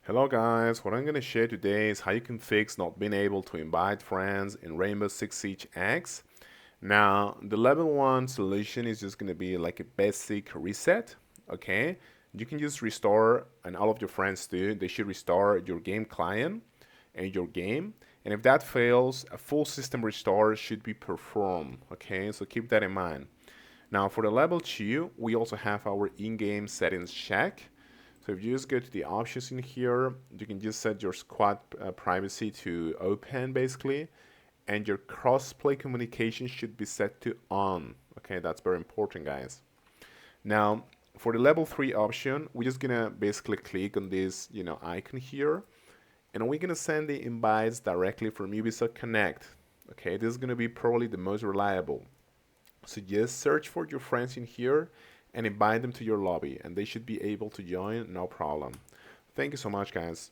Hello guys, what I'm going to share today is how you can fix not being able to invite friends in Rainbow Six Siege X. Now, the level 1 solution is just going to be like a basic reset, okay? You can just restore, and all of your friends do, they should restore your game client and your game. And if that fails, a full system restore should be performed, okay? So keep that in mind. Now, for the level 2, we also have our in-game settings check. So if you just go to the options in here, you can just set your squad privacy to open basically, and your cross-play communication should be set to on. Okay, that's very important, guys. Now, for the level 3 option, we're just gonna basically click on this, icon here, and we're gonna send the invites directly from Ubisoft Connect. Okay, this is gonna be probably the most reliable. So just search for your friends in here and invite them to your lobby, and they should be able to join, no problem. Thank you so much, guys.